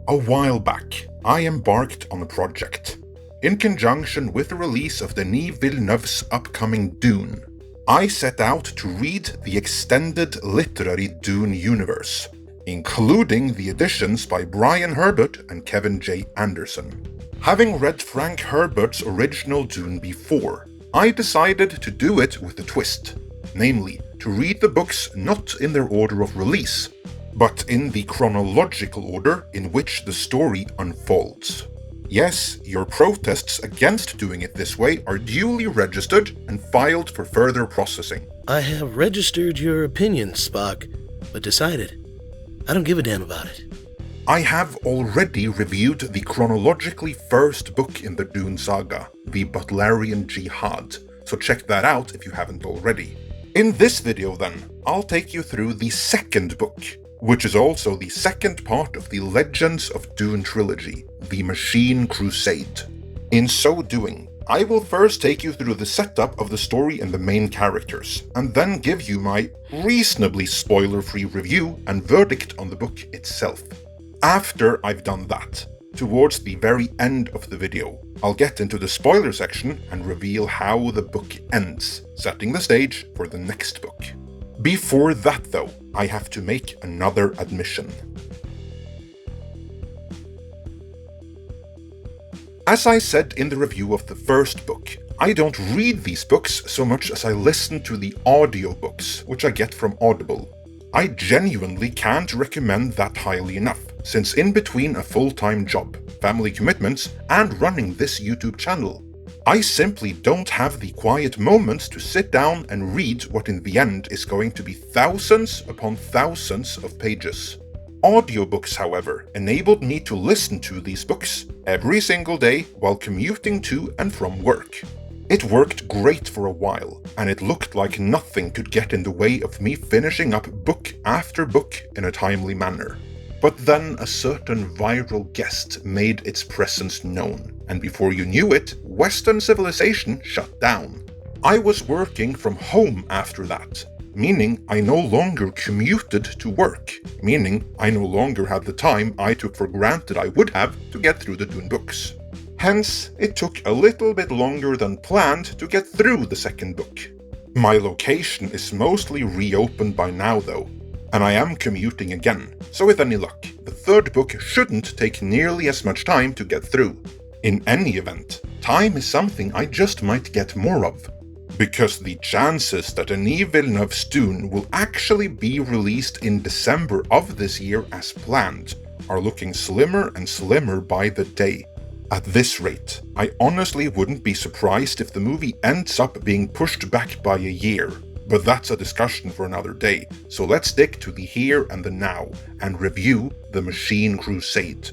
A while back, I embarked on a project. In conjunction with the release of Denis Villeneuve's upcoming Dune, I set out to read the extended literary Dune universe, including the additions by Brian Herbert and Kevin J. Anderson. Having read Frank Herbert's original Dune before, I decided to do it with a twist, namely, to read the books not in their order of release, but in the chronological order in which the story unfolds. Yes, your protests against doing it this way are duly registered and filed for further processing. I have registered your opinion, Spock, but decided I don't give a damn about it. I have already reviewed the chronologically first book in the Dune saga, the Butlerian Jihad, so check that out if you haven't already. In this video then, I'll take you through the second book, which is also the second part of the Legends of Dune trilogy, the Machine Crusade. In so doing, I will first take you through the setup of the story and the main characters, and then give you my reasonably spoiler-free review and verdict on the book itself. After I've done that, towards the very end of the video, I'll get into the spoiler section and reveal how the book ends, setting the stage for the next book. Before that though, I have to make another admission. As I said in the review of the first book, I don't read these books so much as I listen to the audiobooks, which I get from Audible. I genuinely can't recommend that highly enough, since in between a full-time job, family commitments, and running this YouTube channel, I simply don't have the quiet moments to sit down and read what in the end is going to be thousands upon thousands of pages. Audiobooks, however, enabled me to listen to these books every single day while commuting to and from work. It worked great for a while, and it looked like nothing could get in the way of me finishing up book after book in a timely manner. But then a certain viral guest made its presence known, and before you knew it, Western civilization shut down. I was working from home after that, meaning I no longer commuted to work, meaning I no longer had the time I took for granted I would have to get through the Dune books. Hence, it took a little bit longer than planned to get through the second book. My location is mostly reopened by now though, and I am commuting again, so with any luck, the third book shouldn't take nearly as much time to get through. In any event, time is something I just might get more of, because the chances that Denis Villeneuve's Dune will actually be released in December of this year as planned are looking slimmer and slimmer by the day. At this rate, I honestly wouldn't be surprised if the movie ends up being pushed back by a year. But that's a discussion for another day, so let's stick to the here and the now, and review the Machine Crusade.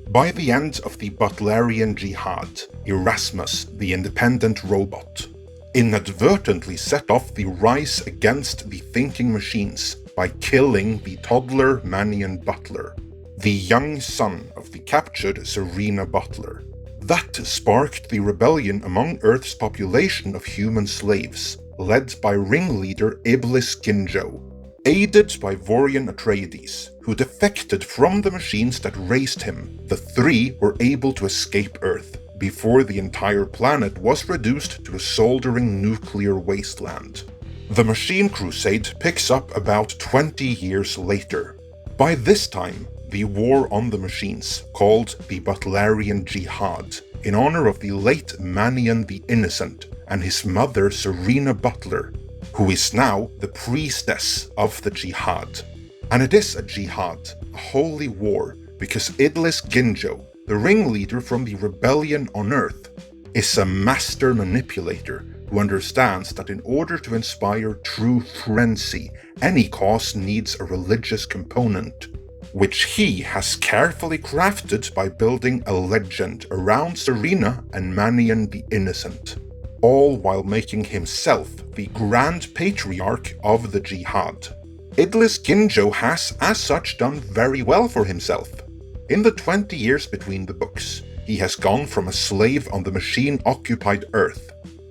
By the end of the Butlerian Jihad, Erasmus, the independent robot, inadvertently set off the rise against the thinking machines by killing the toddler Manion Butler, the young son of the captured Serena Butler. That sparked the rebellion among Earth's population of human slaves, led by ringleader Iblis Ginjo, aided by Vorian Atreides, who defected from the machines that raised him. The three were able to escape Earth before the entire planet was reduced to a soldering nuclear wasteland. The Machine Crusade picks up about 20 years later. By this time, the war on the machines, called the Butlerian Jihad, in honor of the late Manion the Innocent and his mother Serena Butler, who is now the priestess of the Jihad. And it is a jihad, a holy war, because Iblis Ginjo, the ringleader from the rebellion on Earth, is a master manipulator who understands that in order to inspire true frenzy, any cause needs a religious component, which he has carefully crafted by building a legend around Serena and Manion the Innocent, all while making himself the Grand Patriarch of the Jihad. Iblis Ginjo has, as such, done very well for himself. In the 20 years between the books, he has gone from a slave on the machine-occupied Earth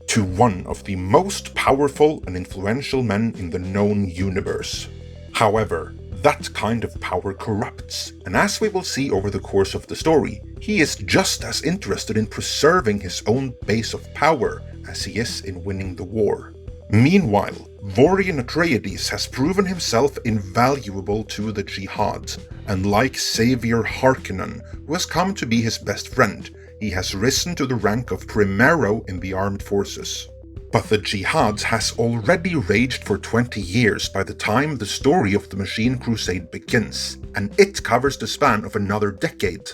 to one of the most powerful and influential men in the known universe. However, that kind of power corrupts, and as we will see over the course of the story, he is just as interested in preserving his own base of power as he is in winning the war. Meanwhile, Vorian Atreides has proven himself invaluable to the Jihad, and like Savior Harkonnen, who has come to be his best friend, he has risen to the rank of Primero in the armed forces. But the Jihad has already raged for 20 years by the time the story of the Machine Crusade begins, and it covers the span of another decade.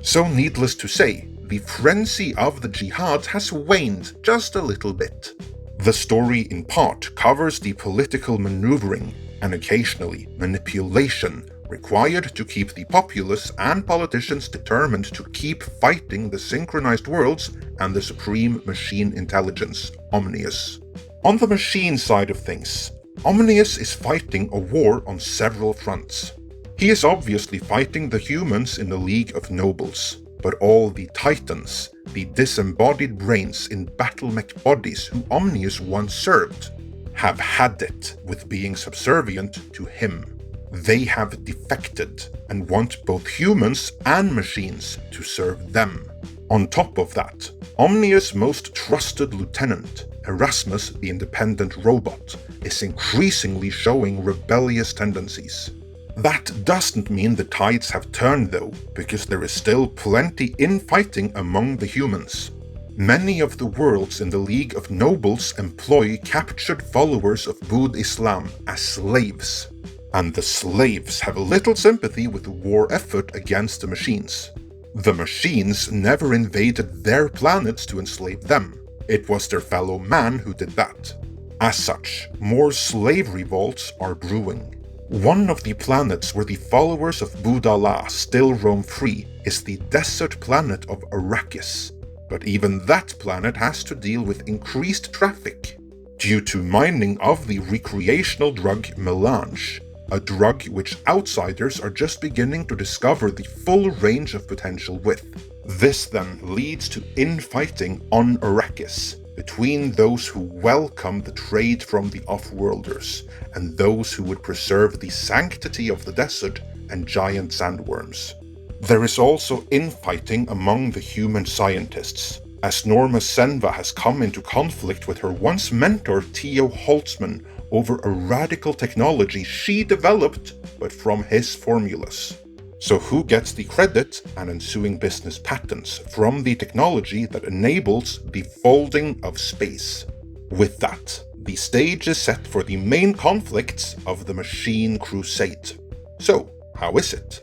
So needless to say, the frenzy of the Jihad has waned just a little bit. The story in part covers the political maneuvering, and occasionally manipulation, required to keep the populace and politicians determined to keep fighting the synchronized worlds and the supreme machine intelligence, Omnius. On the machine side of things, Omnius is fighting a war on several fronts. He is obviously fighting the humans in the League of Nobles, but all the Titans, the disembodied brains in battle mech bodies who Omnius once served, have had it with being subservient to him. They have defected and want both humans and machines to serve them. On top of that, Omnius' most trusted lieutenant, Erasmus the Independent Robot, is increasingly showing rebellious tendencies. That doesn't mean the tides have turned though, because there is still plenty infighting among the humans. Many of the worlds in the League of Nobles employ captured followers of Bud Islam as slaves. And the slaves have little sympathy with the war effort against the machines. The machines never invaded their planets to enslave them. It was their fellow man who did that. As such, more slave revolts are brewing. One of the planets where the followers of Budallah still roam free is the desert planet of Arrakis. But even that planet has to deal with increased traffic due to mining of the recreational drug melange, a drug which outsiders are just beginning to discover the full range of potential with. This then leads to infighting on Arrakis, between those who welcome the trade from the off-worlders, and those who would preserve the sanctity of the desert and giant sandworms. There is also infighting among the human scientists, as Norma Senva has come into conflict with her once mentor Theo Holtzman over a radical technology she developed, but from his formulas. So who gets the credit and ensuing business patents from the technology that enables the folding of space? With that, the stage is set for the main conflicts of the Machine Crusade. So, how is it?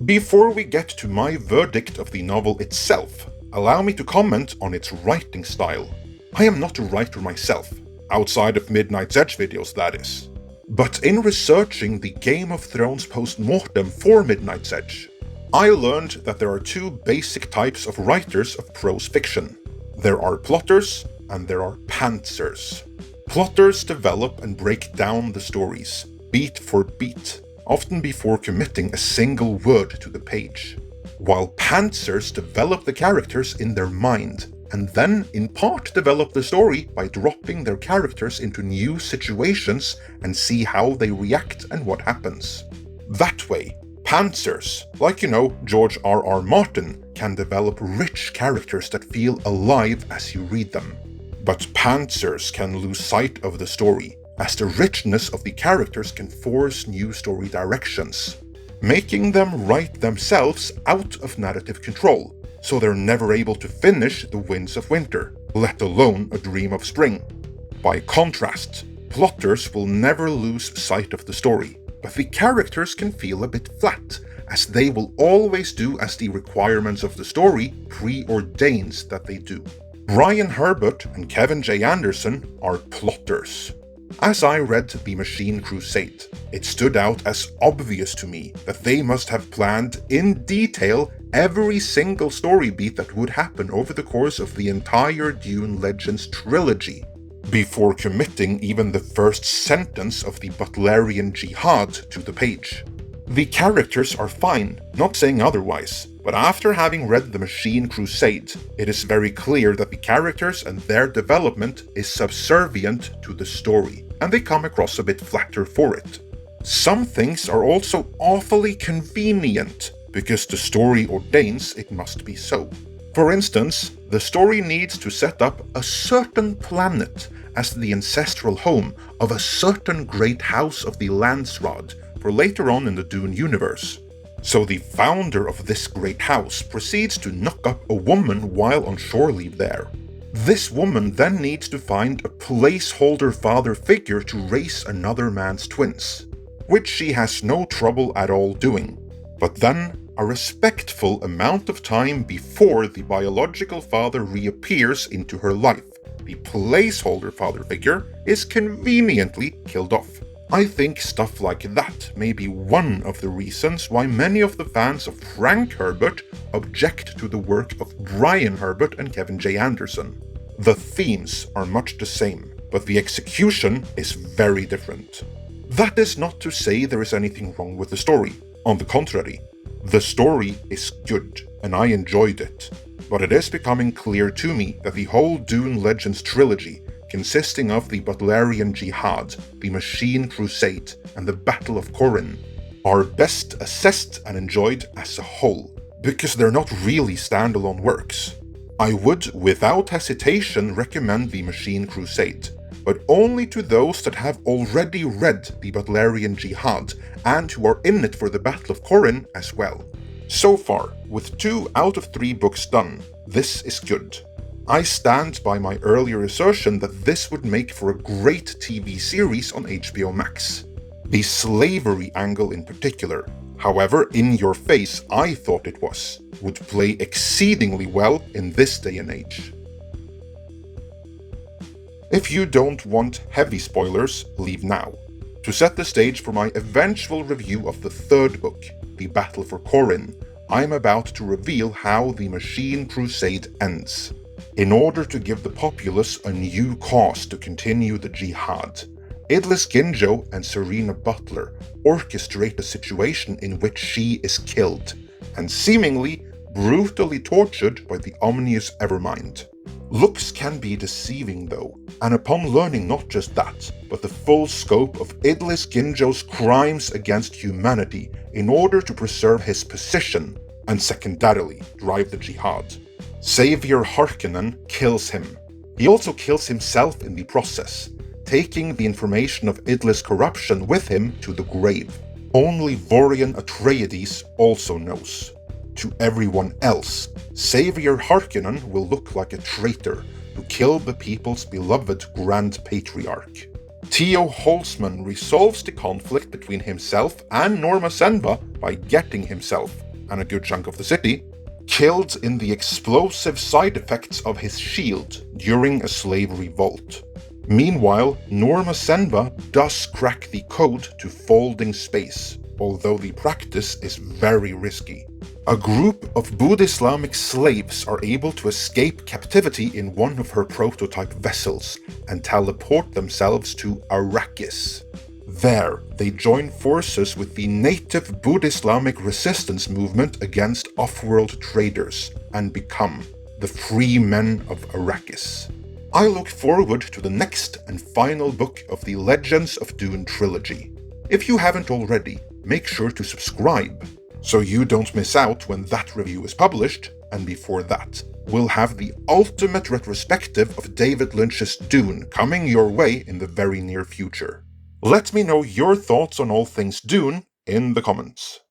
Before we get to my verdict of the novel itself, allow me to comment on its writing style. I am not a writer myself, outside of MidnightsEdge videos that is. But in researching the Game of Thrones post-mortem for MidnightsEdge, I learned that there are two basic types of writers of prose fiction. There are plotters and there are pantsers. Plotters develop and break down the stories, beat for beat, often before committing a single word to the page, while pantsers develop the characters in their mind, and then in part develop the story by dropping their characters into new situations and see how they react and what happens. That way, pantsers, like George R.R. Martin, can develop rich characters that feel alive as you read them. But pantsers can lose sight of the story, as the richness of the characters can force new story directions, making them write themselves out of narrative control, so they're never able to finish The Winds of Winter, let alone A Dream of Spring. By contrast, plotters will never lose sight of the story, but the characters can feel a bit flat, as they will always do as the requirements of the story preordains that they do. Brian Herbert and Kevin J. Anderson are plotters. As I read The Machine Crusade, it stood out as obvious to me that they must have planned in detail every single story beat that would happen over the course of the entire Dune Legends trilogy, before committing even the first sentence of the Butlerian Jihad to the page. The characters are fine, not saying otherwise, but after having read The Machine Crusade, it is very clear that the characters and their development is subservient to the story, and they come across a bit flatter for it. Some things are also awfully convenient, because the story ordains it must be so. For instance, the story needs to set up a certain planet as the ancestral home of a certain great house of the Landsrod for later on in the Dune universe. So the founder of this great house proceeds to knock up a woman while on shore leave there. This woman then needs to find a placeholder father figure to raise another man's twins, which she has no trouble at all doing. But then, a respectful amount of time before the biological father reappears into her life, the placeholder father figure is conveniently killed off. I think stuff like that may be one of the reasons why many of the fans of Frank Herbert object to the work of Brian Herbert and Kevin J. Anderson. The themes are much the same, but the execution is very different. That is not to say there is anything wrong with the story. On the contrary, the story is good, and I enjoyed it. But it is becoming clear to me that the whole Dune Legends trilogy, consisting of the Butlerian Jihad, the Machine Crusade, and the Battle of Corrin, are best assessed and enjoyed as a whole, because they're not really standalone works. I would, without hesitation, recommend the Machine Crusade, but only to those that have already read the Butlerian Jihad and who are in it for the Battle of Corrin as well. So far, with 2 out of 3 books done, this is good. I stand by my earlier assertion that this would make for a great TV series on HBO Max. The slavery angle in particular, however in your face I thought it was, would play exceedingly well in this day and age. If you don't want heavy spoilers, leave now. To set the stage for my eventual review of the 3rd book, The Battle for Corrin, I am about to reveal how the Machine Crusade ends. In order to give the populace a new cause to continue the jihad, Idlis Ginjo and Serena Butler orchestrate a situation in which she is killed, and seemingly brutally tortured by the ominous Evermind. Looks can be deceiving though, and upon learning not just that, but the full scope of Idlis Ginjo's crimes against humanity in order to preserve his position, and secondarily drive the jihad, Savior Harkonnen kills him. He also kills himself in the process, taking the information of Idlis' corruption with him to the grave. Only Vorian Atreides also knows. To everyone else, Savior Harkonnen will look like a traitor who killed the people's beloved Grand Patriarch. Theo Holtzman resolves the conflict between himself and Norma Senva by getting himself, and a good chunk of the city, killed in the explosive side effects of his shield during a slave revolt. Meanwhile, Norma Senva does crack the code to folding space, although the practice is very risky. A group of Buddha-Islamic slaves are able to escape captivity in one of her prototype vessels and teleport themselves to Arrakis. There, they join forces with the native Buddha-Islamic resistance movement against off-world traders and become the Free Men of Arrakis. I look forward to the next and final book of the Legends of Dune trilogy. If you haven't already, make sure to subscribe, so you don't miss out when that review is published, and before that, we'll have the ultimate retrospective of David Lynch's Dune coming your way in the very near future. Let me know your thoughts on all things Dune in the comments.